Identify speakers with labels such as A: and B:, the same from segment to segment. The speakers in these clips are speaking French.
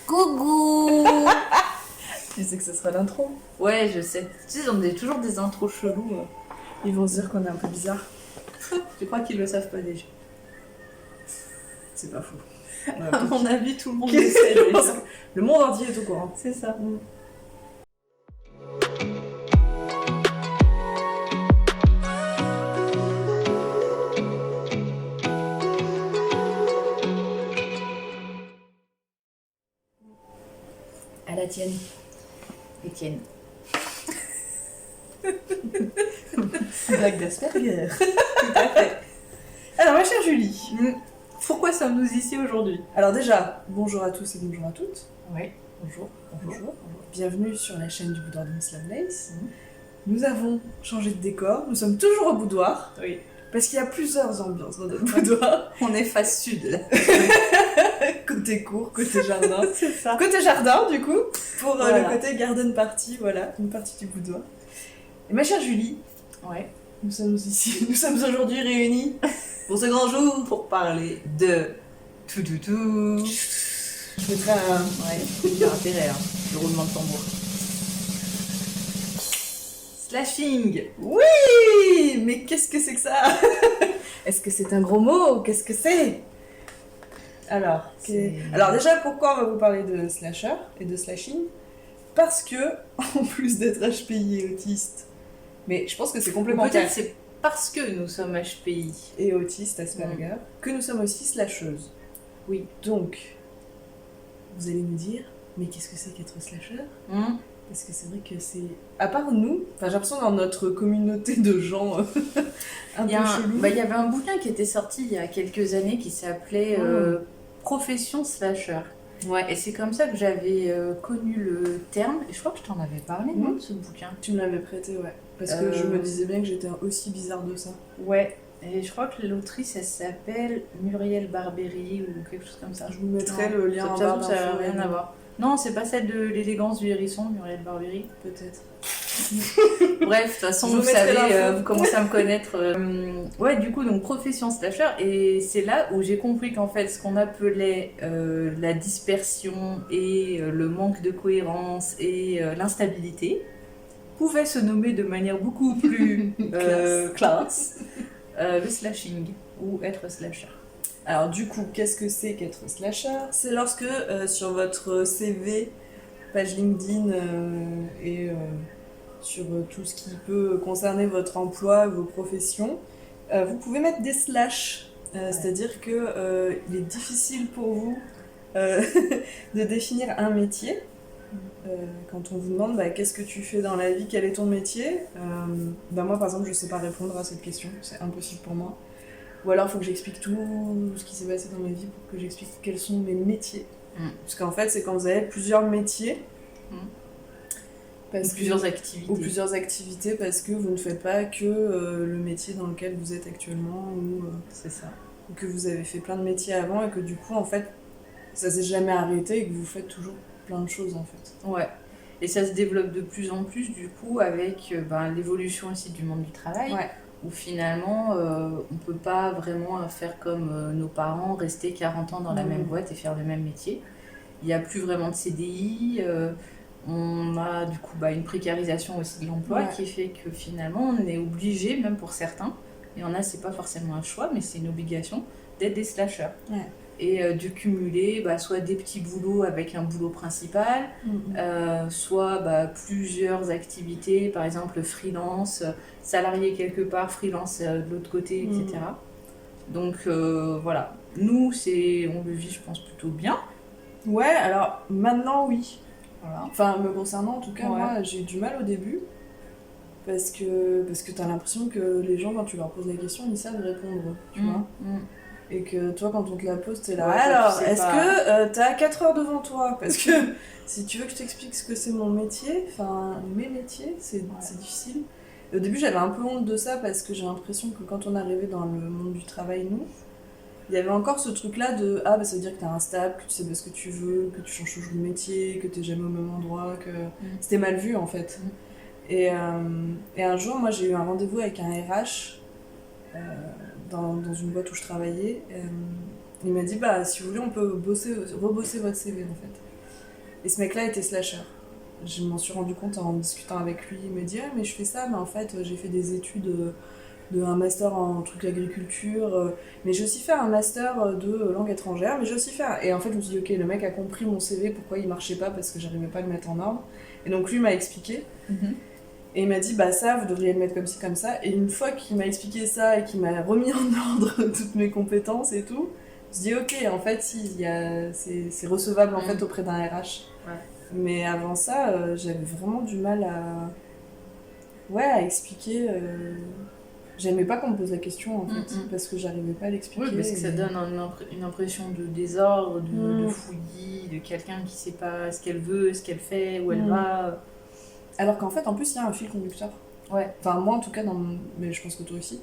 A: Coucou.
B: Tu sais que ce sera l'intro.
A: Ouais, je sais. Tu sais, on a toujours des intros chelous.
B: Ils vont se dire qu'on est un peu bizarre.
A: Je crois qu'ils le savent pas déjà.
B: C'est pas faux.
A: À mon avis, tout le monde le sait déjà.
B: Le monde entier est au courant.
A: C'est ça. À la tienne. Étienne.
B: Blague d'Asperger.
A: Tout à fait.
B: Alors, ma chère Julie.
A: Pourquoi sommes-nous ici aujourd'hui?
B: Alors déjà, bonjour à tous et bonjour à toutes.
A: Oui, bonjour.
B: Bonjour. Bienvenue sur la chaîne du boudoir de Miss Lovelace. Nous avons changé de décor. Nous sommes toujours au boudoir.
A: Oui.
B: Parce qu'il y a plusieurs ambiances dans notre boudoir.
A: On est face sud, là.
B: Côté cour, côté jardin.
A: C'est ça.
B: Côté jardin, du coup, pour
A: Voilà.
B: le côté garden party, voilà, une partie du boudoir. Et ma chère Julie,
A: Ouais.
B: nous sommes aujourd'hui réunis
A: Pour ce grand jour, pour parler de tout.
B: Je mettrai un...
A: Ouais, il y a intérêt, hein, le roulement de tambour. Slashing.
B: Oui, mais qu'est-ce que c'est que ça? Est-ce que c'est un gros mot? Qu'est-ce que c'est? Alors, alors déjà, pourquoi on va vous parler de slasher et de slashing? Parce que, en plus d'être HPI et autiste, mais je pense que c'est complémentaire,
A: Peut-être c'est parce que nous sommes HPI.
B: et autiste, Asperger, que nous sommes aussi slasheuses.
A: Oui.
B: Donc, vous allez nous dire, mais qu'est-ce que c'est qu'être slasher? Parce que c'est vrai que c'est... À part nous, enfin j'ai l'impression dans notre communauté de gens un peu chelous...
A: Il y avait un bouquin qui était sorti il y a quelques années qui s'appelait Profession Slasher.
B: Ouais.
A: Et c'est comme ça que j'avais connu le terme. Et je crois que je t'en avais parlé, non, de ce bouquin.
B: Tu me l'avais prêté, ouais. Parce que je me disais bien que j'étais aussi bizarre de ça.
A: Ouais. Et je crois que l'autrice, elle s'appelle Muriel Barbery ou quelque chose comme ça.
B: Je vous mettrai le lien en
A: Ça
B: barre
A: n'a
B: d'infos.
A: rien à voir. Non, c'est pas celle de l'élégance du hérisson, Muriel Barbery.
B: Peut-être.
A: Bref, de toute façon,
B: Je vous
A: vous
B: mettrai
A: savez,
B: l'info.
A: vous commencez à me connaître. Ouais, du coup, donc profession slasher, et c'est là où j'ai compris qu'en fait, ce qu'on appelait la dispersion et le manque de cohérence et l'instabilité pouvait se nommer de manière beaucoup plus classe le slashing ou être slasher.
B: Alors du coup, qu'est-ce que c'est qu'être slasher? C'est lorsque sur votre CV, page LinkedIn et sur tout ce qui peut concerner votre emploi, vos professions, vous pouvez mettre des slash. C'est-à-dire que il est difficile pour vous de définir un métier. Quand on vous demande qu'est-ce que tu fais dans la vie, quel est ton métier, moi par exemple je sais pas répondre à cette question, c'est impossible pour moi. Ou alors il faut que j'explique tout ce qui s'est passé dans ma vie pour que j'explique quels sont mes métiers. Parce qu'en fait c'est quand vous avez plusieurs métiers,
A: Plusieurs activités.
B: ou plusieurs activités, parce que vous ne faites pas que le métier dans lequel vous êtes actuellement,
A: C'est ça.
B: ou que vous avez fait plein de métiers avant et que du coup en fait ça s'est jamais arrêté et que vous faites toujours plein de choses en fait.
A: Ouais. Et ça se développe de plus en plus du coup avec l'évolution aussi du monde du travail.
B: Ouais.
A: Où finalement on peut pas vraiment faire comme nos parents, rester 40 ans dans la même boîte et faire le même métier. Il n'y a plus vraiment de CDI, on a du coup une précarisation aussi de l'emploi qui fait que finalement on est obligé, même pour certains, et en a c'est pas forcément un choix mais c'est une obligation, d'être des slashers.
B: Ouais.
A: Et de cumuler soit des petits boulots avec un boulot principal, soit plusieurs activités, par exemple freelance, salarié quelque part, freelance de l'autre côté, etc. Donc voilà, nous on le vit je pense plutôt bien.
B: Ouais, alors maintenant oui.
A: Voilà.
B: Enfin, me concernant en tout cas,
A: Ouais.
B: moi j'ai eu du mal au début parce que t'as l'impression que les gens quand tu leur poses la question ils savent répondre, tu vois. Et que toi quand on te la pose t'es là,
A: Ouais,
B: alors
A: tu sais
B: est-ce
A: pas.
B: que t'as 4 heures devant toi? Parce que si tu veux que je t'explique ce que c'est mon métier, enfin mes métiers, c'est difficile. Et au début j'avais un peu honte de ça parce que j'ai l'impression que quand on arrivait dans le monde du travail, nous, il y avait encore ce truc là de ça veut dire que t'es instable, que tu sais pas ce que tu veux, que tu changes toujours de métier, que t'es jamais au même endroit, que c'était mal vu en fait. Et un jour moi j'ai eu un rendez-vous avec un RH dans une boîte où je travaillais Il m'a dit, bah, si vous voulez, on peut rebosser votre CV, en fait. Et ce mec-là était slasher. Je m'en suis rendu compte en discutant avec lui. Il me dit, mais je fais ça, mais en fait, j'ai fait des études un master en truc agriculture, mais j'ai aussi fait un master de langue étrangère, mais j'ai aussi fait Et en fait, je me suis dit, ok, le mec a compris mon CV, pourquoi il marchait pas, parce que j'arrivais pas à le mettre en ordre. Et donc, lui m'a expliqué. Et il m'a dit, bah ça, vous devriez le mettre comme ci, comme ça. Et une fois qu'il m'a expliqué ça et qu'il m'a remis en ordre toutes mes compétences et tout, je me suis dit, ok, en fait, si, c'est recevable en fait auprès d'un RH.
A: Ouais.
B: Mais avant ça, j'avais vraiment du mal à expliquer. J'aimais pas qu'on me pose la question en fait, parce que j'arrivais pas à l'expliquer.
A: Oui, parce que ça donne une impression de désordre, de fouillis, de quelqu'un qui sait pas ce qu'elle veut, ce qu'elle fait, où elle va.
B: Alors qu'en fait, en plus, il y a un fil conducteur.
A: Ouais.
B: Enfin, moi en tout cas, mais je pense que toi aussi.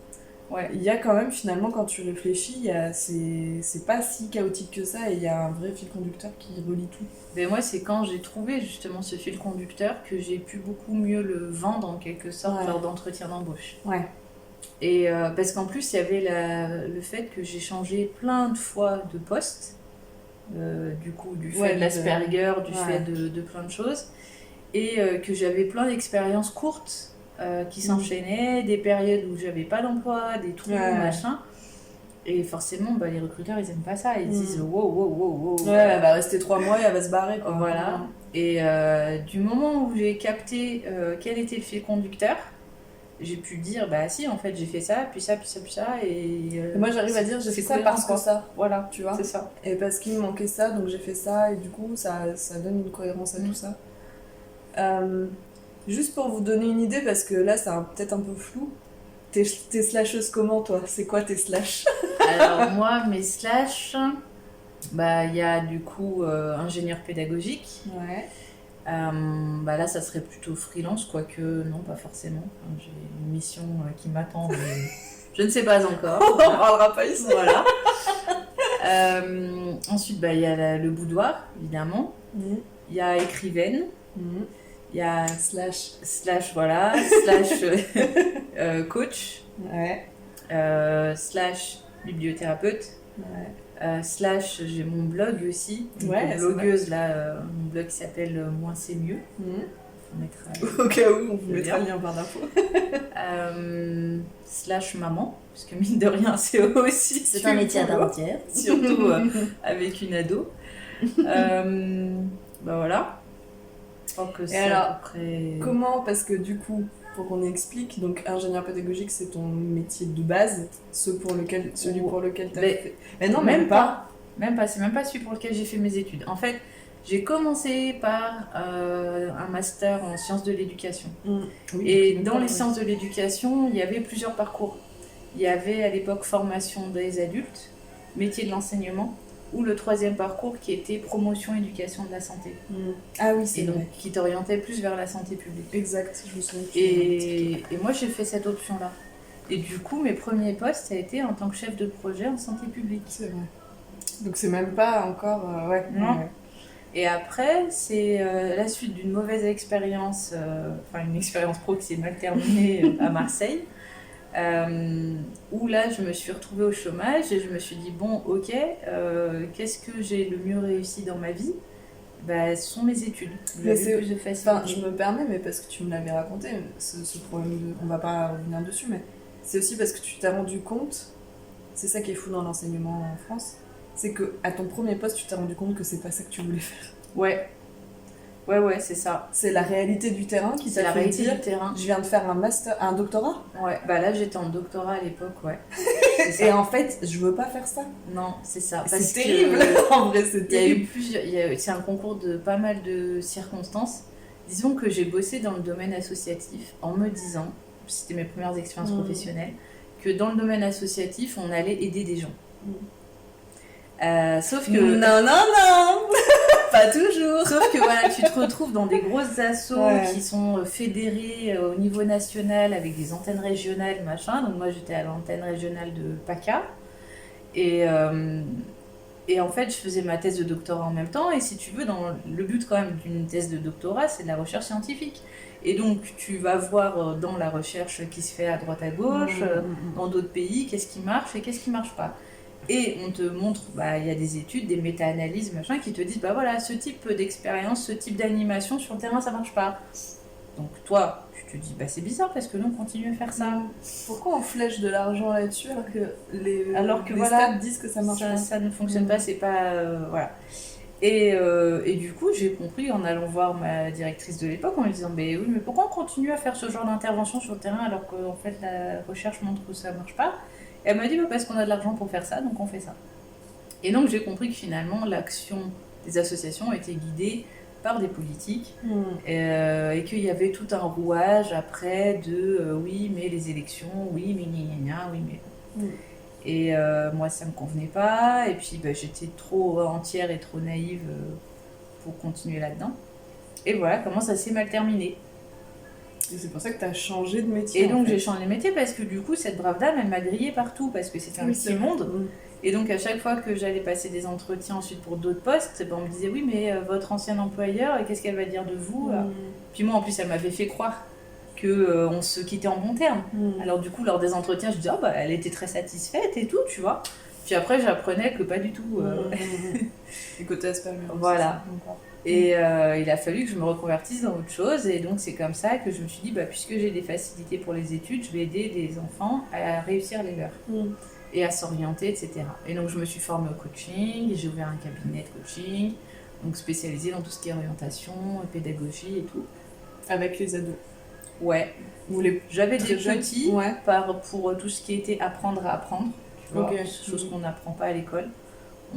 A: Ouais.
B: Il y a quand même, finalement, quand tu réfléchis, c'est pas si chaotique que ça et il y a un vrai fil conducteur qui relie tout.
A: Ben moi, c'est quand j'ai trouvé justement ce fil conducteur que j'ai pu beaucoup mieux le vendre en quelque sorte lors d'entretien d'embauche.
B: Ouais.
A: Et parce qu'en plus, il y avait le fait que j'ai changé plein de fois de poste, du coup, du fait de l'Asperger, du fait de plein de choses, et que j'avais plein d'expériences courtes qui s'enchaînaient, des périodes où j'avais pas d'emploi, des trous, machin. Et forcément, bah, les recruteurs, ils aiment pas ça. Ils disent wow.
B: Ouais, elle va rester 3 mois et elle va se barrer, quoi.
A: Voilà. Et du moment où j'ai capté quel était le fil conducteur, j'ai pu dire, bah si, en fait, j'ai fait ça, puis ça, puis ça, puis ça. Et
B: moi, j'arrive à dire, j'ai fait ça parce que ça.
A: Voilà,
B: tu vois.
A: C'est ça.
B: Et parce qu'il me manquait ça, donc j'ai fait ça. Et du coup, ça donne une cohérence à tout ça. Juste pour vous donner une idée, parce que là, c'est peut-être un peu flou. T'es slasheuse comment, toi? C'est quoi tes slash?
A: Alors, moi, mes slash, bah, il y a du coup ingénieur pédagogique.
B: Ouais.
A: Bah là, ça serait plutôt freelance, quoique non, pas forcément. Enfin, j'ai une mission qui m'attend, mais je ne sais pas encore.
B: On n'en parlera pas ici.
A: Voilà. Ensuite, bah, il y a le boudoir, évidemment. Il y a écrivaine. Il y a slash voilà, slash coach, slash bibliothérapeute, slash j'ai mon blog aussi, blogueuse là, mon blog qui s'appelle Moins c'est mieux. On mettra,
B: au cas où on vous mettra le lien par d'infos.
A: Slash maman, parce que mine de rien c'est aussi
C: c'est un métier à part entière,
A: surtout avec une ado. Bah voilà. Que
B: et alors, comment, parce que du coup, pour qu'on explique, donc ingénieur pédagogique, c'est ton métier de base, celui pour lequel tu as fait.
A: Mais non, même pas. Même pas, c'est même pas celui pour lequel j'ai fait mes études. En fait, j'ai commencé par un master en sciences de l'éducation. Et dans les sciences de l'éducation, il y avait plusieurs parcours. Il y avait à l'époque formation des adultes, métier de l'enseignement, ou le 3e parcours qui était promotion éducation de la santé.
B: Ah oui, c'est
A: vrai.
B: Et
A: donc qui t'orientait plus vers la santé publique.
B: Exact, je me souviens.
A: Et moi j'ai fait cette option-là. Et du coup mes premiers postes ça a été en tant que chef de projet en santé publique.
B: C'est vrai. Donc c'est même pas encore...
A: Non. Et après c'est la suite d'une mauvaise expérience, une expérience pro qui s'est mal terminée à Marseille. Où là je me suis retrouvée au chômage et je me suis dit bon ok qu'est-ce que j'ai le mieux réussi dans ma vie, bah, ce sont mes études.
B: Mais je me permets, mais parce que tu me l'avais raconté ce problème on va pas revenir dessus, mais c'est aussi parce que tu t'es rendu compte, c'est ça qui est fou dans l'enseignement en France, c'est que à ton premier poste tu t'es rendu compte que c'est pas ça que tu voulais faire.
A: Ouais, c'est ça.
B: C'est la réalité du terrain qui t'a fait dire je viens de faire un master, un doctorat.
A: Ouais, bah là j'étais en doctorat à l'époque, ouais.
B: Et en fait, je veux pas faire ça.
A: Non, c'est ça.
B: C'est terrible, en vrai, c'est terrible.
A: C'est un concours de pas mal de circonstances. Disons que j'ai bossé dans le domaine associatif en me disant, c'était mes premières expériences professionnelles, que dans le domaine associatif, on allait aider des gens. Sauf que...
B: Non pas toujours.
A: Sauf que voilà, tu te retrouves dans des grosses assos qui sont fédérées au niveau national avec des antennes régionales, machin. Donc moi j'étais à l'antenne régionale de PACA. Et en fait je faisais ma thèse de doctorat en même temps. Et si tu veux, le but quand même d'une thèse de doctorat, c'est de la recherche scientifique. Et donc tu vas voir dans la recherche qui se fait à droite à gauche, dans d'autres pays, qu'est-ce qui marche et qu'est-ce qui marche pas. Et on te montre, il y a des études, des méta-analyses, machin, qui te disent, voilà, ce type d'expérience, ce type d'animation sur le terrain, ça marche pas. Donc toi, tu te dis, c'est bizarre parce que nous, on continue à faire ça.
B: Pourquoi on flèche de l'argent là-dessus alors que les stats disent que ça marche pas?
A: Ça ne fonctionne pas, c'est pas... voilà. Et du coup, j'ai compris en allant voir ma directrice de l'époque en lui disant oui, mais pourquoi on continue à faire ce genre d'intervention sur le terrain alors qu'en fait la recherche montre que ça marche pas? Et elle m'a dit parce qu'on a de l'argent pour faire ça, donc on fait ça. Et donc j'ai compris que finalement l'action des associations était guidée par des politiques et qu'il y avait tout un rouage après de oui, mais les élections, oui, mais gna, oui, mais... Et moi, ça me convenait pas. Et puis, j'étais trop entière et trop naïve pour continuer là-dedans. Et voilà comment ça s'est mal terminé.
B: Et c'est pour ça que tu as changé de métier.
A: Et donc, j'ai changé de métier parce que du coup, cette brave dame, elle m'a grillée partout parce que c'était un petit monde. Et donc, à chaque fois que j'allais passer des entretiens ensuite pour d'autres postes, on me disait oui, mais votre ancien employeur, qu'est-ce qu'elle va dire de vous Puis moi, en plus, elle m'avait fait croire qu'on se quittait en bons termes. Alors du coup, lors des entretiens, je disais elle était très satisfaite et tout, tu vois. Puis après, j'apprenais que pas du tout.
B: Du côté Asperger.
A: Voilà. Et il a fallu que je me reconvertisse dans autre chose. Et donc, c'est comme ça que je me suis dit, puisque j'ai des facilités pour les études, je vais aider des enfants à réussir les leurs. Et à s'orienter, etc. Et donc, je me suis formée au coaching. J'ai ouvert un cabinet de coaching, donc spécialisé dans tout ce qui est orientation, pédagogie et tout.
B: Avec les ados.
A: Ouais, j'avais des petits pour tout ce qui était apprendre à apprendre, tu vois, chose qu'on n'apprend pas à l'école.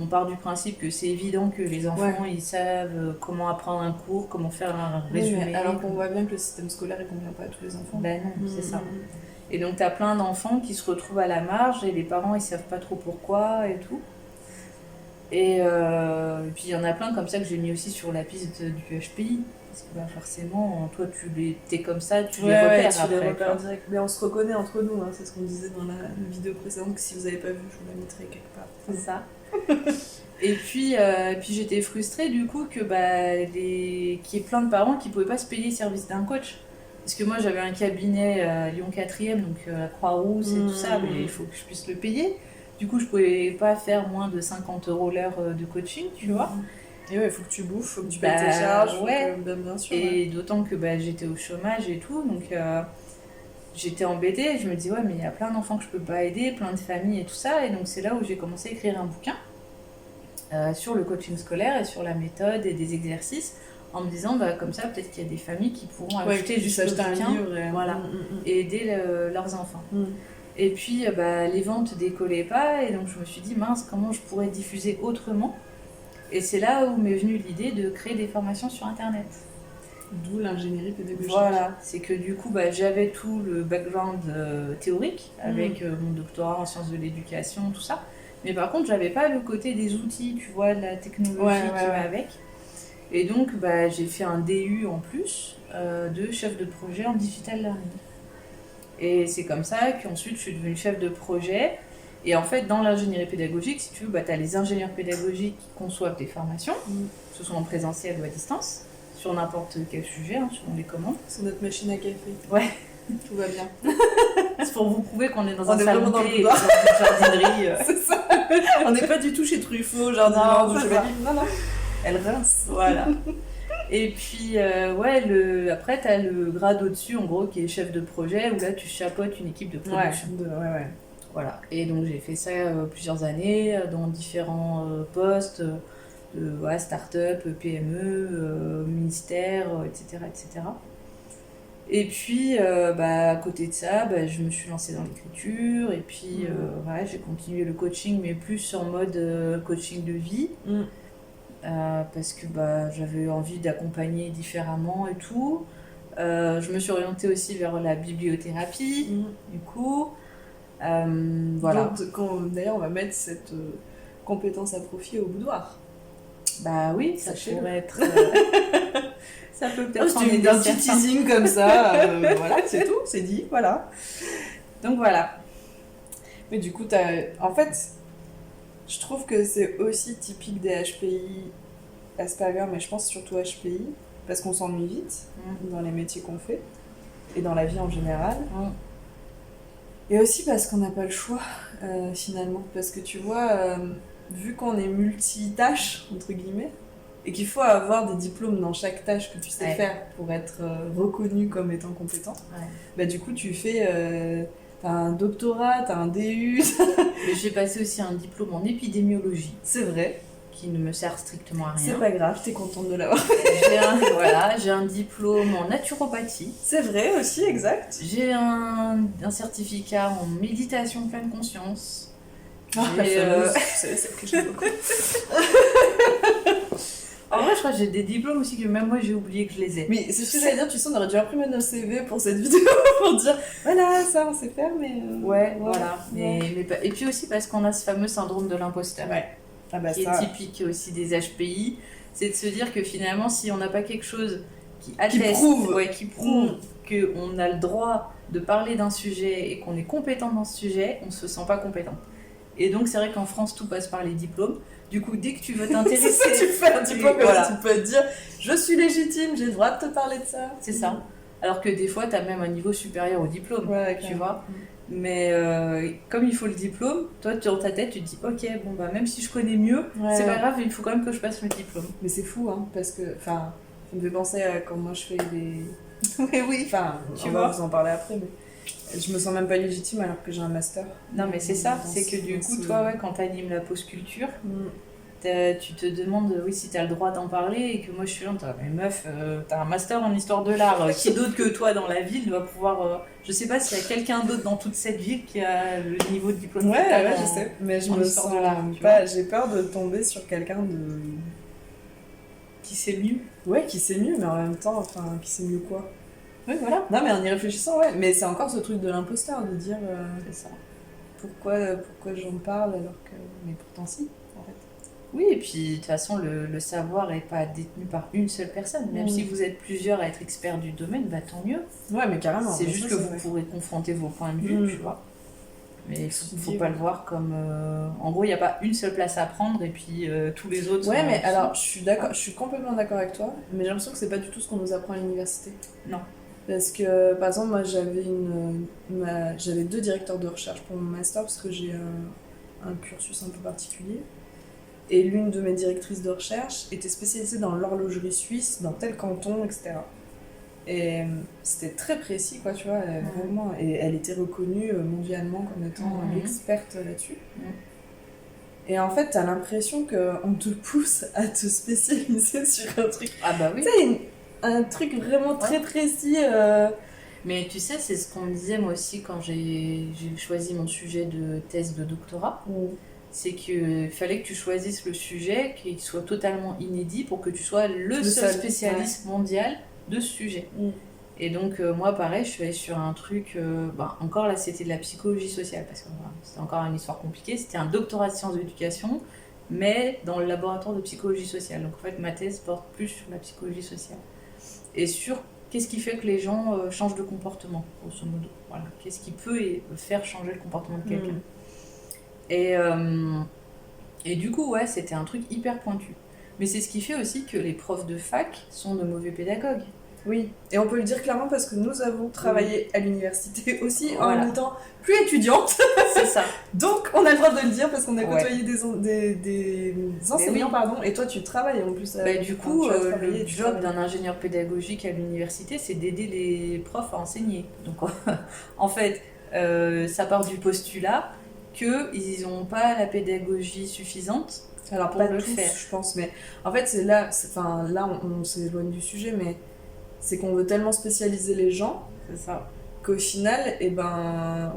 A: On part du principe que c'est évident que les enfants ils savent comment apprendre un cours, comment faire un résumé.
B: Alors qu'on voit bien que le système scolaire ne convient pas à tous les enfants.
A: Non, c'est ça. Et donc t'as plein d'enfants qui se retrouvent à la marge et les parents ils savent pas trop pourquoi et tout. Et puis il y en a plein comme ça que j'ai mis aussi sur la piste du HPI. Parce que forcément, toi, t'es comme ça, tu les repères
B: tu
A: après.
B: Les repères direct. Mais on se reconnaît entre nous, c'est ce qu'on disait dans la vidéo précédente, que si vous n'avez pas vu, je vous la mettrai quelque part.
A: C'est ça. Et puis j'étais frustrée du coup que qu'il y ait plein de parents qui ne pouvaient pas se payer le service d'un coach. Parce que moi, j'avais un cabinet à Lyon 4e, donc la Croix-Rousse et tout ça, mais il faut que je puisse le payer. Du coup, je ne pouvais pas faire moins de 50 € l'heure de coaching, tu vois.
B: Et il faut que tu bouffes, faut que tu payes tes charges, bien sûr.
A: Et d'autant que j'étais au chômage et tout, donc j'étais embêtée. Je me dis, mais il y a plein d'enfants que je peux pas aider, plein de familles et tout ça. Et donc c'est là où j'ai commencé à écrire un bouquin sur le coaching scolaire et sur la méthode et des exercices, en me disant, comme ça, peut-être qu'il y a des familles qui pourront acheter juste le bouquin et aider leurs enfants. Et puis les ventes décollaient pas, et donc je me suis dit, mince, comment je pourrais diffuser autrement? Et c'est là où m'est venue l'idée de créer des formations sur Internet.
B: D'où l'ingénierie pédagogique.
A: Voilà, c'est que du coup, j'avais tout le background théorique, avec mon doctorat en sciences de l'éducation, tout ça. Mais par contre, j'avais pas le côté des outils, tu vois, de la technologie qui va avec. Et donc, j'ai fait un DU en plus de chef de projet en digital learning. Et c'est comme ça qu'ensuite, je suis devenue chef de projet. Et en fait, dans l'ingénierie pédagogique, si tu veux, tu as les ingénieurs pédagogiques qui conçoivent des formations, que ce soit en présentiel ou à distance, sur n'importe quel sujet, selon les commandes.
B: C'est notre machine à café.
A: Ouais.
B: Tout va bien.
A: C'est pour vous prouver qu'on est dans un salon
B: dans
A: et dans une jardinerie.
B: C'est ça. On n'est pas du tout chez Truffaut, jardinerie. Non.
A: Elle rince. Voilà. Et puis, après, tu as le grade au-dessus, en gros, qui est chef de projet, où là, tu chapeautes une équipe de production.
B: Ouais.
A: Voilà. Et donc j'ai fait ça plusieurs années dans différents postes, start-up, PME, ministère, etc., etc. Et puis à côté de ça, je me suis lancée dans l'écriture et puis j'ai continué le coaching, mais plus en mode coaching de vie. Parce que j'avais envie d'accompagner différemment et tout. Je me suis orientée aussi vers la bibliothérapie, du coup. Voilà.
B: D'ailleurs, on va mettre cette compétence à profit au boudoir.
A: Oui, ça pourrait être. Ça peut peut-être
B: c'est un petit teasing comme ça. Voilà, c'est tout, c'est dit, voilà.
A: Donc voilà.
B: Mais du coup, en fait, je trouve que c'est aussi typique des HPI Asperger, mais je pense surtout HPI, parce qu'on s'ennuie vite dans les métiers qu'on fait et dans la vie en général. Et aussi parce qu'on n'a pas le choix, finalement. Parce que tu vois, vu qu'on est multitâche, entre guillemets, et qu'il faut avoir des diplômes dans chaque tâche que tu sais faire pour être reconnu comme étant compétent, bah du coup, tu fais... t'as un doctorat, t'as un DU...
A: Mais j'ai passé aussi un diplôme en épidémiologie.
B: C'est vrai.
A: Qui ne me sert strictement à rien.
B: C'est pas grave, t'es contente de l'avoir.
A: J'ai un diplôme en naturopathie.
B: C'est vrai aussi, exact.
A: J'ai un certificat en méditation pleine conscience.
B: C'est celle que j'aime beaucoup.
A: En vrai, je crois que j'ai des diplômes aussi que même moi j'ai oublié que je les ai.
B: Mais c'est ce que j'allais dire, tu sais, on aurait dû imprimer nos CV pour cette vidéo pour dire voilà, ça on sait faire, mais.
A: Voilà. Et puis aussi parce qu'on a ce fameux syndrome de l'imposteur. Qui est typique aussi des HPI, c'est de se dire que finalement, si on n'a pas quelque chose qui atteste, qui prouve qu'on a le droit de parler d'un sujet et qu'on est compétent dans ce sujet, on se sent pas compétent. Et donc, c'est vrai qu'en France, tout passe par les diplômes. Du coup, dès que tu veux t'intéresser...
B: c'est ça, tu fais un diplôme, tu peux te dire « Je suis légitime, j'ai le droit de te parler de ça. »
A: C'est ça. Alors que des fois, tu as même un niveau supérieur au diplôme, tu vois. Mais comme il faut le diplôme, toi, dans ta tête, tu te dis « Ok, bon, bah, même si je connais mieux, c'est pas grave, il faut quand même que je passe le diplôme. »
B: Mais c'est fou, hein, parce que... Enfin, ça me fait penser à quand moi je fais des...
A: oui.
B: Enfin, on va vous en parler après, mais... Je me sens même pas légitime alors que j'ai un master.
A: Non, mais c'est ça, c'est que du coup, toi, quand t'animes la pause culture, tu te demandes si t'as le droit d'en parler et que moi je suis là, mais meuf, t'as un master en histoire de l'art, qui d'autre que toi dans la ville doit pouvoir... je sais pas s'il y a quelqu'un d'autre dans toute cette ville qui a le niveau de diplôme.
B: Ouais, je sais, mais je me sens pas... J'ai peur de tomber sur quelqu'un de...
A: Qui sait mieux.
B: Ouais, qui sait mieux, mais en même temps, enfin, qui sait mieux quoi.
A: Oui, voilà.
B: Non, mais en y réfléchissant, ouais. Mais c'est encore ce truc de l'imposteur, de dire
A: c'est ça.
B: Pourquoi j'en parle alors que... Mais pourtant si, en fait.
A: Oui, et puis de toute façon, le savoir n'est pas détenu par une seule personne. Même si vous êtes plusieurs à être experts du domaine, bah tant mieux.
B: Ouais, mais carrément.
A: C'est juste que vous pourrez confronter vos points de vue, tu vois. Mais il faut pas le voir comme... En gros, il n'y a pas une seule place à prendre et puis tous les autres...
B: Ouais, mais alors, je suis d'accord, je suis complètement d'accord avec toi, mais j'ai l'impression que c'est pas du tout ce qu'on nous apprend à l'université.
A: Non.
B: Parce que, par exemple, moi, j'avais 2 directeurs de recherche pour mon master, parce que j'ai un cursus un peu particulier. Et l'une de mes directrices de recherche était spécialisée dans l'horlogerie suisse, dans tel canton, etc. Et c'était très précis, quoi, tu vois, vraiment. Et elle était reconnue mondialement comme étant l'experte là-dessus. Et en fait, t'as l'impression qu'on te pousse à te spécialiser sur un truc.
A: Ah bah oui.
B: Tu sais, un truc vraiment très précis.
A: Mais tu sais, c'est ce qu'on me disait moi aussi quand j'ai choisi mon sujet de thèse de doctorat. C'est qu'il fallait que tu choisisses le sujet qui soit totalement inédit pour que tu sois le seul spécialiste mondial de ce sujet. Et donc, moi, pareil, je suis allée sur un truc... encore là, c'était de la psychologie sociale, parce que c'était encore une histoire compliquée. C'était un doctorat de sciences de l'éducation, mais dans le laboratoire de psychologie sociale. Donc, en fait, ma thèse porte plus sur la psychologie sociale. Et sur qu'est-ce qui fait que les gens changent de comportement, grosso modo. Voilà. Qu'est-ce qui peut faire changer le comportement de quelqu'un. Et du coup, ouais, c'était un truc hyper pointu. Mais c'est ce qui fait aussi que les profs de fac sont de mauvais pédagogues.
B: Oui, et on peut le dire clairement parce que nous avons travaillé à l'université aussi en étant plus étudiantes.
A: C'est ça.
B: Donc on a le droit de le dire parce qu'on a côtoyé des enseignants, pardon, et toi tu travailles en plus.
A: Du coup, le job d'un ingénieur pédagogique à l'université, c'est d'aider les profs à enseigner. Donc en fait, ça part du postulat qu'ils n'ont pas la pédagogie suffisante.
B: Alors
A: pour
B: pas
A: le
B: tous,
A: faire.
B: Je pense, mais en fait c'est là, on s'éloigne du sujet, mais c'est qu'on veut tellement spécialiser les gens,
A: c'est ça,
B: qu'au final,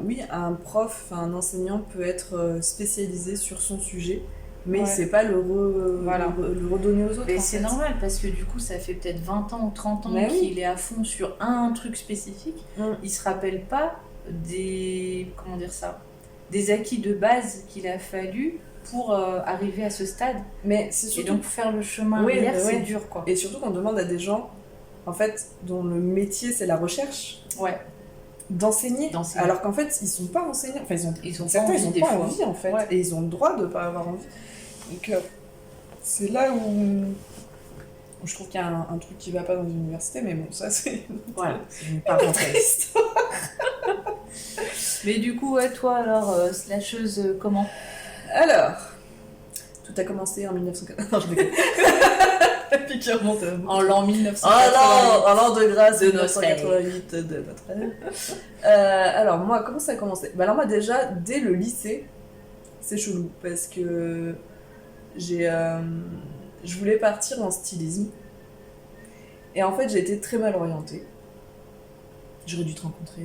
B: oui, un prof, un enseignant peut être spécialisé sur son sujet, mais c'est pas le redonner aux autres.
A: Mais c'est normal, parce que du coup, ça fait peut-être 20 ans ou 30 ans qu'il est à fond sur un truc spécifique. Il se rappelle pas des acquis de base qu'il a fallu pour arriver à ce stade.
B: Mais c'est surtout...
A: Et donc faire le chemin hier, c'est dur, quoi.
B: Et surtout qu'on demande à des gens, en fait, dont le métier c'est la recherche, d'enseigner. Alors qu'en fait, ils sont pas enseignants. Enfin, certains, ils ont pas envie, en fait. Et ils ont le droit de pas avoir envie. Donc, c'est là où je trouve qu'il y a un truc qui va pas dans une université, mais bon, ça, c'est...
A: Voilà, c'est une parenthèse. Mais du coup, ouais, toi, alors, slasheuse, comment?
B: Alors, tout a commencé en 1980. Non, je déconne. Puis qui remonte
A: En l'an
B: Oh
A: 1988.
B: non, en l'an de grâce
A: De
B: 1988 de notre ère. Alors moi, comment ça a commencé? Bah alors moi déjà, dès le lycée, c'est chelou parce que je voulais partir en stylisme et en fait j'ai été très mal orientée. J'aurais dû te rencontrer.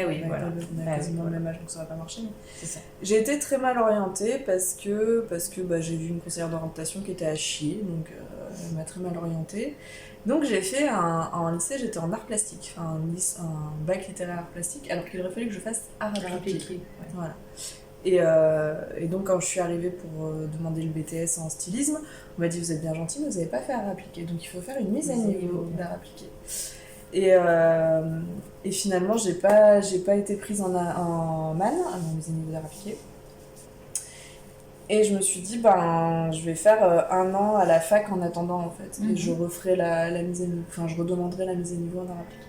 A: Oui, voilà.
B: On a quasiment le même âge donc ça va pas marcher. Mais...
A: C'est ça.
B: J'ai été très mal orientée parce que bah, j'ai vu une conseillère d'orientation qui était à chier, donc elle m'a très mal orientée. Donc j'ai fait en lycée, j'étais en art plastique, enfin un bac littéraire art plastique, alors qu'il aurait fallu que je fasse art appliqué.
A: Ouais.
B: Voilà. Et donc quand je suis arrivée pour demander le BTS en stylisme, on m'a dit vous êtes bien gentil, mais vous n'avez pas fait art appliqué, donc il faut faire une mise à niveau d'art appliqué. Et finalement, j'ai pas été prise en MAN, en mise à niveau d'art appliqué. Et je me suis dit, ben, je vais faire 1 an à la fac en attendant, en fait. Et je referai la mise à niveau, enfin, je redemanderai la mise à niveau en art appliqué.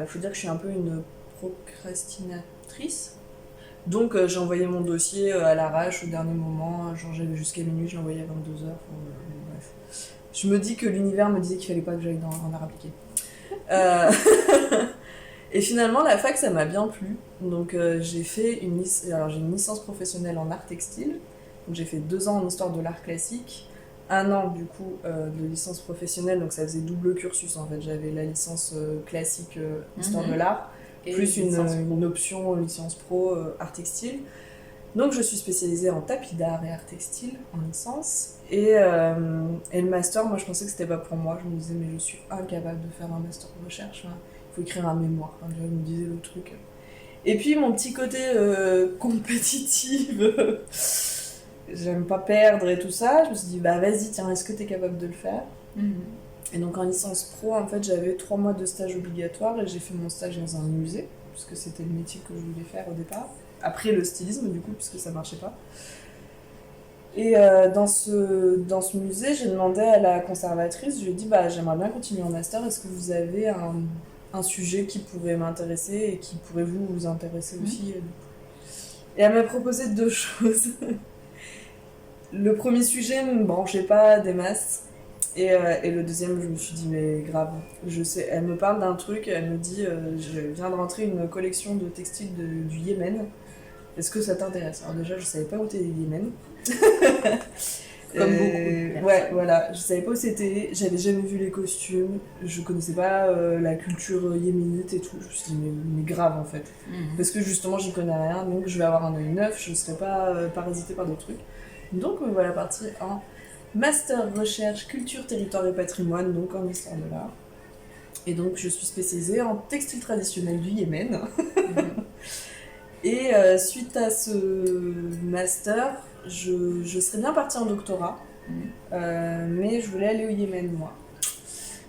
B: Faut dire que je suis un peu une procrastinatrice. Donc, j'ai envoyé mon dossier à l'arrache au dernier moment. Genre, j'avais jusqu'à minuit, je l'ai envoyé à 22h. Bref. Je me dis que l'univers me disait qu'il fallait pas que j'aille en art appliqué. Et finalement, la fac, ça m'a bien plu. Donc, j'ai fait une licence professionnelle en art textile. Donc, j'ai fait 2 ans en histoire de l'art classique, 1 an du coup de licence professionnelle. Donc, ça faisait double cursus en fait. J'avais la licence classique histoire de l'art, et plus une option licence pro art textile. Donc, je suis spécialisée en tapis d'art et art textile en licence. Et le master, moi je pensais que c'était pas pour moi. Je me disais, mais je suis incapable de faire un master de recherche. Il faut écrire un mémoire. Enfin, je me disais le truc. Et puis mon petit côté compétitive, j'aime pas perdre et tout ça. Je me suis dit, bah vas-y, tiens, est-ce que t'es capable de le faire? Et donc en licence pro, en fait, j'avais 3 mois de stage obligatoire et j'ai fait mon stage dans un musée, puisque c'était le métier que je voulais faire au départ. Après le stylisme, du coup, puisque ça marchait pas. Et dans ce musée, j'ai demandé à la conservatrice, je lui ai dit, bah, j'aimerais bien continuer en master, est-ce que vous avez un sujet qui pourrait m'intéresser et qui pourrait vous intéresser aussi? Et elle m'a proposé 2 choses. Le premier sujet ne me branchait pas des masses. Et le deuxième, je me suis dit, mais grave, je sais, elle me parle d'un truc, elle me dit, je viens de rentrer une collection de textiles du Yémen. Est-ce que ça t'intéresse? Alors déjà, je savais pas où était le Yémen.
A: Comme beaucoup.
B: Ouais, voilà, je savais pas où c'était, j'avais jamais vu les costumes, je connaissais pas la culture yéménite et tout. Je me suis dit, mais grave en fait. Parce que justement, j'y connais rien, donc je vais avoir un œil neuf, je serai pas parasitée par des trucs. Donc me voilà partie en master recherche culture, territoire et patrimoine, donc en histoire de l'art. Et donc je suis spécialisée en textile traditionnel du Yémen. Et suite à ce master, je serais bien partie en doctorat, mais je voulais aller au Yémen, moi.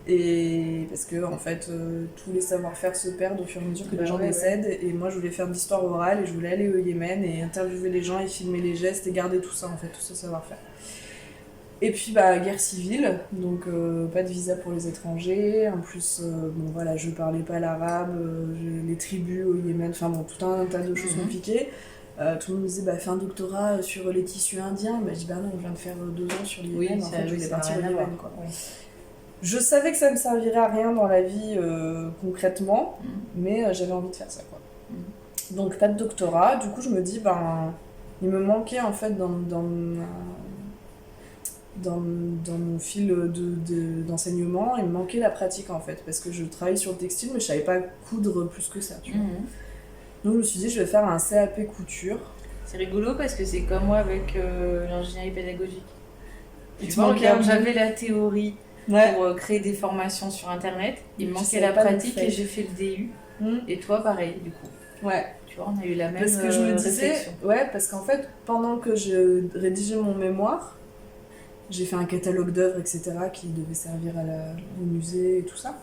B: Et parce que, en fait, tous les savoir-faire se perdent au fur et à mesure que les gens décèdent. Et moi, je voulais faire de l'histoire orale et je voulais aller au Yémen et interviewer les gens et filmer les gestes et garder tout ça, en fait, tout ce savoir-faire. Et puis, bah, guerre civile, donc pas de visa pour les étrangers. En plus, bon, voilà, je parlais pas l'arabe, les tribus au Yémen, enfin bon, tout un tas de choses compliquées. Tout le monde me disait, bah, fais un doctorat sur les tissus indiens. Bah, je dis, bah non, je viens de faire 2 ans sur le Yémen, en fait, je voulais partir au Yémen, quoi. Ouais. Je savais que ça me servirait à rien dans la vie concrètement, mais j'avais envie de faire ça, quoi. Donc, pas de doctorat. Du coup, je me dis, ben, il me manquait, en fait, dans mon fil d'enseignement, il me manquait la pratique en fait, parce que je travaillais sur le textile mais je savais pas coudre plus que ça, tu vois. Donc je me suis dit je vais faire un CAP couture.
A: C'est rigolo parce que c'est comme moi avec l'ingénierie pédagogique. Tu vois, regarde, j'avais la théorie pour créer des formations sur internet, il me manquait la pratique et j'ai fait le DU. Et toi pareil du coup.
B: Ouais.
A: Tu vois, on a eu la même
B: parce que je me disais,
A: réflexion.
B: Ouais, parce qu'en fait pendant que je rédigeais mon mémoire, j'ai fait un catalogue d'œuvres, etc., qui devait servir au musée et tout ça.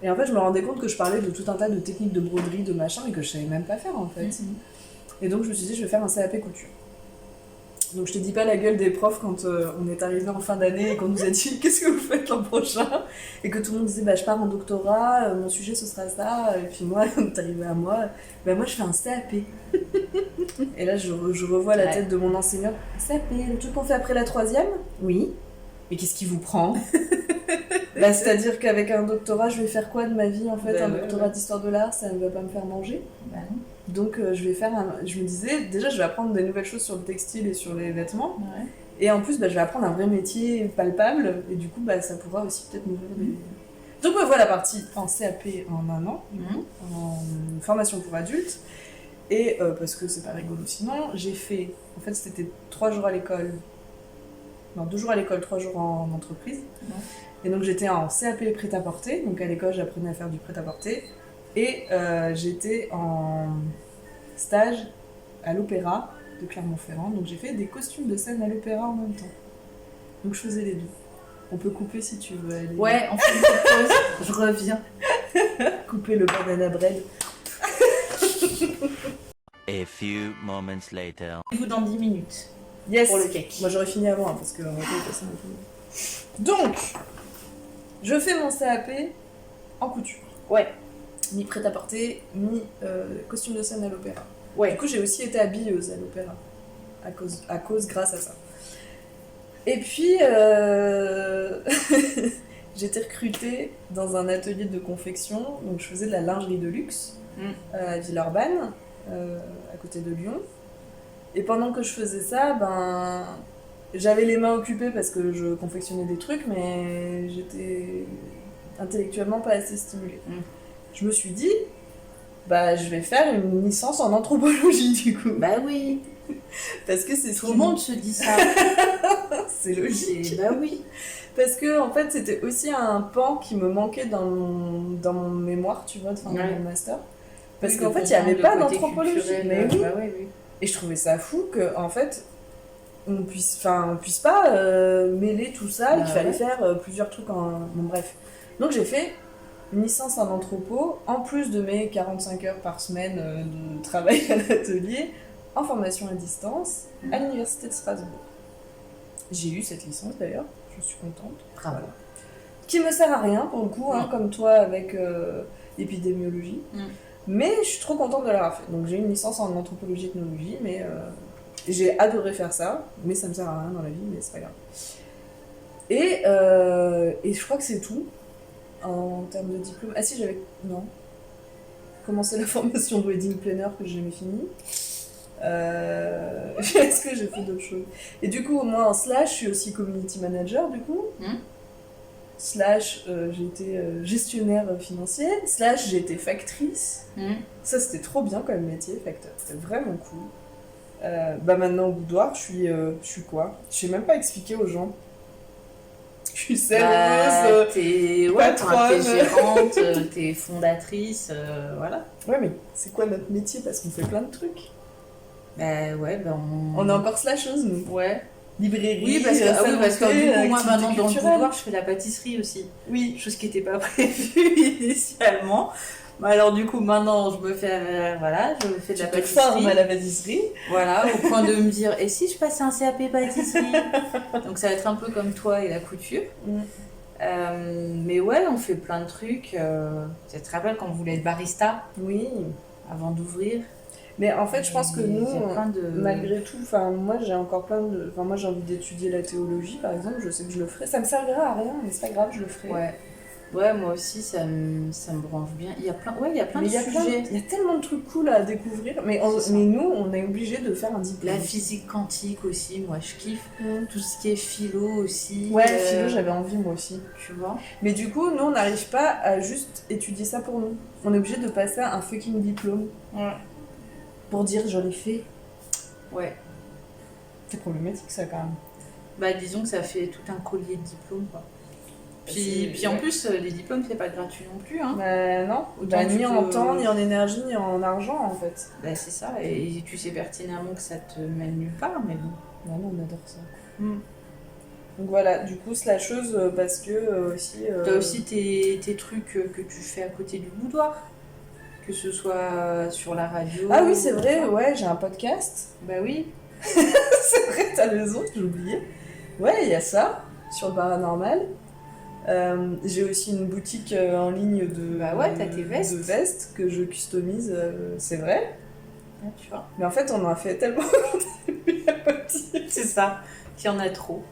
B: Et en fait, je me rendais compte que je parlais de tout un tas de techniques de broderie, de machin, mais que je savais même pas faire, en fait. Et donc, je me suis dit, je vais faire un CAP couture. Donc je te dis pas la gueule des profs quand on est arrivé en fin d'année et qu'on nous a dit qu'est-ce que vous faites l'an prochain, et que tout le monde disait bah je pars en doctorat, mon sujet ce sera ça, et puis moi on est arrivé à moi, bah moi je fais un CAP. Et là je revois la tête de mon enseignant. CAP, le truc qu'on fait après la 3e? Oui. Mais qu'est-ce qui vous prend? Bah c'est-à-dire qu'avec un doctorat je vais faire quoi de ma vie en fait?
A: Bah,
B: un doctorat d'histoire de l'art, ça ne va pas me faire manger.
A: Bah non.
B: Donc je me disais, déjà je vais apprendre des nouvelles choses sur le textile et sur les vêtements.
A: Ouais.
B: Et en plus, bah, je vais apprendre un vrai métier palpable. Et du coup, bah, ça pourra aussi peut-être m'ouvrir des... Donc me voilà partie en CAP en 1 an, en formation pour adultes. Et parce que c'est pas rigolo sinon, j'ai fait... En fait, c'était 3 jours à l'école. Non, 2 jours à l'école, 3 jours en entreprise.
A: Ouais.
B: Et donc j'étais en CAP prêt-à-porter. Donc à l'école, j'apprenais à faire du prêt-à-porter. Et j'étais en stage à l'opéra de Clermont-Ferrand. Donc j'ai fait des costumes de scène à l'opéra en même temps. Donc je faisais les deux. On peut couper si tu veux aller.
A: Ouais, on fait une petite pause, je reviens.
B: Couper le banana bread.
C: A few moments later.
A: Vous dans 10 minutes.
B: Yes.
A: Pour le cake.
B: Moi j'aurais fini avant parce que on va pas passer un peu. Donc, je fais mon CAP en couture.
A: Ouais.
B: Mi prêt-à-porter, mi costume de scène à l'opéra.
A: Ouais.
B: Du coup, j'ai aussi été habilleuse à l'opéra, grâce à ça. Et puis, j'ai été recrutée dans un atelier de confection, donc je faisais de la lingerie de luxe à Villeurbanne, à côté de Lyon. Et pendant que je faisais ça, ben, j'avais les mains occupées parce que je confectionnais des trucs, mais j'étais intellectuellement pas assez stimulée. Je me suis dit, bah, je vais faire une licence en anthropologie du coup.
A: Bah oui.
B: Parce que c'est
A: Tout le monde se dit ça.
B: c'est logique.
A: Bah oui.
B: Parce que en fait, c'était aussi un pan qui me manquait dans mon mémoire, tu vois, dans mon master. Parce
A: Oui,
B: qu'en fait, il n'y avait pas d'anthropologie. Mais oui.
A: Bah oui.
B: Et je trouvais ça fou que, en fait, on puisse pas mêler tout ça, et qu'il fallait faire plusieurs trucs en... Bon, bref. Donc j'ai fait une licence en anthropo, en plus de mes 45 heures par semaine de travail à l'atelier, en formation à distance, à l'université de Strasbourg. J'ai eu cette licence d'ailleurs, je suis contente.
A: Bravo.
B: Voilà. Qui me sert à rien pour le coup, comme toi avec épidémiologie. Mais je suis trop contente de l'avoir fait. Donc j'ai une licence en anthropologie ethnologie, mais j'ai adoré faire ça, mais ça me sert à rien dans la vie, mais c'est pas grave. Et je crois que c'est tout en termes de diplôme. Ah si, j'avais... Non. Commencé la formation de wedding planner que j'ai jamais fini. Est-ce que j'ai fait d'autres choses? Et du coup, moi en slash, je suis aussi community manager du coup. Slash, j'ai été gestionnaire financier. Slash, j'ai été factrice. Ça, c'était trop bien comme métier, facteur. C'était vraiment cool. Bah maintenant, au boudoir, je suis quoi? Je sais même pas expliquer aux gens. Je suis serveuse,
A: t'es
B: patronne.
A: t'es gérante, t'es fondatrice, voilà.
B: Ouais, mais c'est quoi notre métier? Parce qu'on fait plein de trucs.
A: Bah ouais,
B: On est encore slasheuse, nous.
A: Ouais.
B: Librairie,
A: Oui, parce que du coup, moi maintenant dans le
B: culturelle.
A: boudoir, je fais la pâtisserie aussi.
B: Oui.
A: Chose qui n'était pas prévue initialement. Mais alors du coup, maintenant, je me fais, je fais de la
B: Tu te
A: pâtisserie.
B: formes à la pâtisserie.
A: Voilà, au point de me dire, et si je passais un CAP pâtisserie? Donc ça va être un peu comme toi et la couture. Mais ouais, on fait plein de trucs. Tu te rappelles quand on voulait être barista?
B: Oui.
A: Avant d'ouvrir.
B: Mais en fait, je pense que nous,
A: de...
B: malgré tout, moi j'ai encore plein de... moi j'ai envie d'étudier la théologie par exemple, je sais que je le ferai. Ça me servira à rien, mais c'est pas grave, je le ferai.
A: Ouais, moi aussi, ça me branche bien. Il y a plein de sujets.
B: Il y a tellement de trucs cool à découvrir, mais nous, on est obligés de faire un diplôme.
A: La physique quantique aussi, moi je kiffe. Tout ce qui est philo aussi.
B: Ouais, philo, j'avais envie moi aussi.
A: Tu vois.
B: Mais du coup, nous, on n'arrive pas à juste étudier ça pour nous. On est obligé de passer un fucking diplôme.
A: Ouais.
B: Pour dire je l'ai fait.
A: Ouais.
B: C'est problématique ça quand même.
A: Bah disons que ça fait tout un collier de diplômes quoi. Puis en plus les diplômes c'est pas gratuit non plus hein.
B: Bah non, ni en temps, ni en énergie, ni en argent en fait.
A: Bah c'est ça, et tu sais pertinemment que ça te mène nulle part mais bon.
B: Bah non, on adore ça. Donc voilà, du coup slasheuse parce que aussi...
A: T'as aussi tes trucs que tu fais à côté du boudoir. Que ce soit sur la radio.
B: Ah oui, c'est vrai, ouais, j'ai un podcast.
A: Bah oui.
B: C'est vrai, t'as raison, j'ai oublié. Ouais, il y a ça, sur le paranormal. J'ai aussi une boutique en ligne de,
A: Bah ouais, t'as tes vestes.
B: de vestes que je customise, c'est vrai.
A: Ah, tu vois.
B: Mais en fait, on en a fait tellement
A: C'est ça, qu'il y en a trop.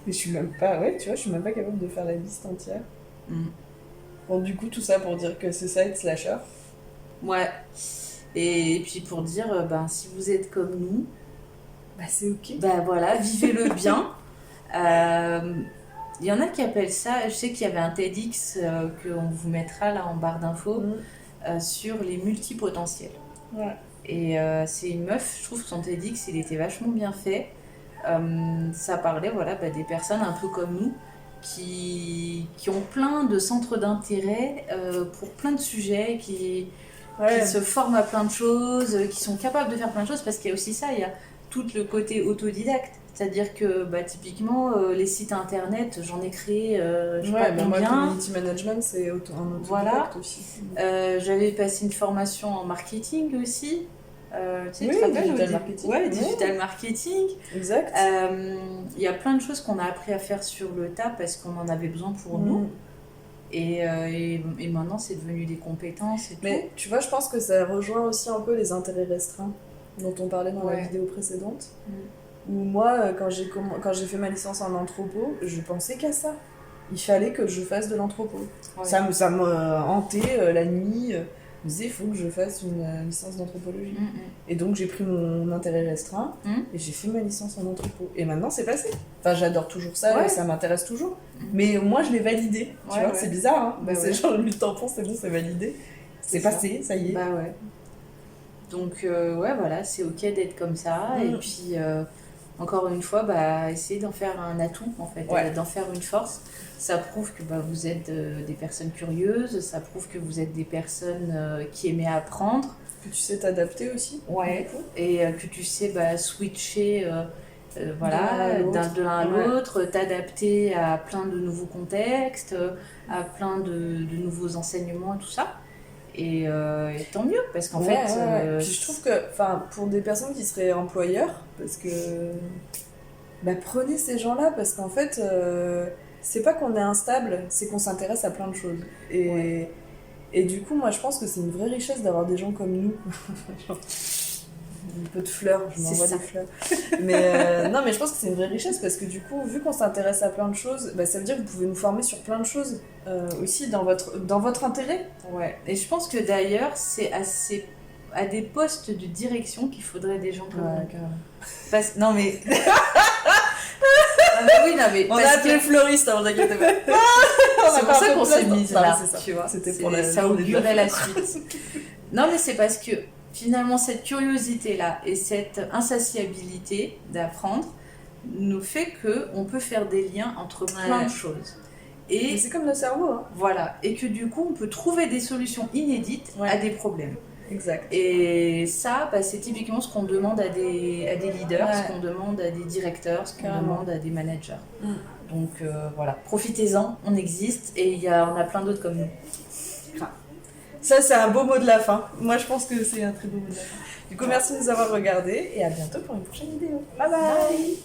B: Mais je suis même pas, ouais, tu vois, je suis même pas capable de faire la liste entière. Bon, du coup, tout ça pour dire que c'est ça être slasher.
A: Ouais. Et puis pour dire, ben, si vous êtes comme nous,
B: Bah, c'est ok.
A: ben voilà, vivez-le bien. Il y en a qui appellent ça, je sais qu'il y avait un TEDx qu'on vous mettra là en barre d'infos sur les multipotentiels.
B: Ouais.
A: Et c'est une meuf, je trouve que son TEDx il était vachement bien fait. Ça parlait voilà, bah, des personnes un peu comme nous qui ont plein de centres d'intérêt pour plein de sujets, qui se forment à plein de choses, qui sont capables de faire plein de choses, parce qu'il y a aussi ça, il y a tout le côté autodidacte. C'est-à-dire que bah, typiquement, les sites internet, j'en ai créé, je sais pas
B: Bah, moi,
A: combien.
B: community management, c'est un autodidacte
A: Voilà.
B: aussi.
A: J'avais passé une formation en marketing aussi. Tu sais,
B: Oui,
A: tu te rappelles,
B: digital
A: au
B: marketing.
A: Ouais,
B: Ouais.
A: digital marketing.
B: Exact.
A: Il y a plein de choses qu'on a appris à faire sur le tas parce qu'on en avait besoin pour nous. Et maintenant, c'est devenu des compétences et
B: Mais tu vois, je pense que ça rejoint aussi un peu les intérêts restreints dont on parlait dans la
A: Ouais.
B: vidéo précédente. Où moi, quand j'ai fait ma licence en anthropo, je pensais qu'à ça. Il fallait que je fasse de l'anthropo.
A: Ouais.
B: Ça me hantait la nuit. Je me disais, il faut que je fasse une licence d'anthropologie. Et donc, j'ai pris mon intérêt restreint et j'ai fait ma licence en anthropo. Et maintenant, c'est passé. Enfin, j'adore toujours ça
A: Ouais.
B: et ça m'intéresse toujours. Mais au moins, je l'ai validé. Tu
A: Ouais,
B: vois,
A: ouais.
B: c'est bizarre, hein.
A: Bah
B: C'est
A: ouais.
B: genre, le tampon, c'est bon, c'est validé. C'est
A: ça.
B: passé, ça y est.
A: Bah ouais. Donc, ouais, voilà, c'est ok d'être comme ça. Et puis, encore une fois, bah, essayer d'en faire un atout, en fait,
B: Ouais.
A: d'en faire une force. Ça prouve que bah, vous êtes des personnes curieuses, ça prouve que vous êtes des personnes qui aiment apprendre.
B: Que tu sais t'adapter aussi.
A: Ouais.
B: du coup.
A: Et que tu sais bah, switcher voilà,
B: De l'un à l'autre.
A: de l'un à
B: Ouais.
A: l'autre, t'adapter à plein de nouveaux contextes, à plein de nouveaux enseignements et tout ça. Et tant mieux, parce qu'en
B: Ouais,
A: fait...
B: ouais. Puis je trouve que, enfin, pour des personnes qui seraient employeurs, parce que. Bah, prenez ces gens-là, parce qu'en fait, c'est pas qu'on est instable, c'est qu'on s'intéresse à plein de choses. Et du coup, moi, je pense que c'est une vraie richesse d'avoir des gens comme nous. Un peu de fleurs, je m'envoie
A: C'est
B: des fleurs. Mais non, mais je pense que c'est une vraie richesse parce que du coup, vu qu'on s'intéresse à plein de choses, bah, ça veut dire que vous pouvez nous former sur plein de choses aussi dans votre intérêt.
A: Ouais. Et je pense que d'ailleurs, c'est à des postes de direction qu'il faudrait des gens comme nous. Non mais... Ah, mais oui, non, mais
B: On a
A: parce
B: appelé
A: que-
B: fleuriste, on t'inquiète pas.
A: C'est pour ça qu'on s'est mise là,
B: c'est ça.
A: tu vois.
B: C'était pour la
A: ça
B: journée de la
A: augurait la suite. Non, mais c'est parce que finalement, cette curiosité-là et cette insatiabilité d'apprendre nous fait qu'on peut faire des liens entre plein
B: Ouais.
A: de choses.
B: Mais
A: Et
B: c'est comme le cerveau, hein.
A: voilà. Et que du coup, on peut trouver des solutions inédites
B: Ouais.
A: à des problèmes.
B: Exact.
A: Et ça, bah, c'est typiquement ce qu'on demande à des leaders,
B: Ouais.
A: ce qu'on demande à des directeurs, ce qu'on
B: Carrément.
A: demande à des managers. Donc voilà, profitez-en, on existe et on a plein d'autres comme nous.
B: Ça, c'est un beau mot de la fin. Moi, je pense que c'est un très beau mot de la fin. Du coup, merci de nous avoir regardés et à bientôt pour une prochaine vidéo. Bye bye.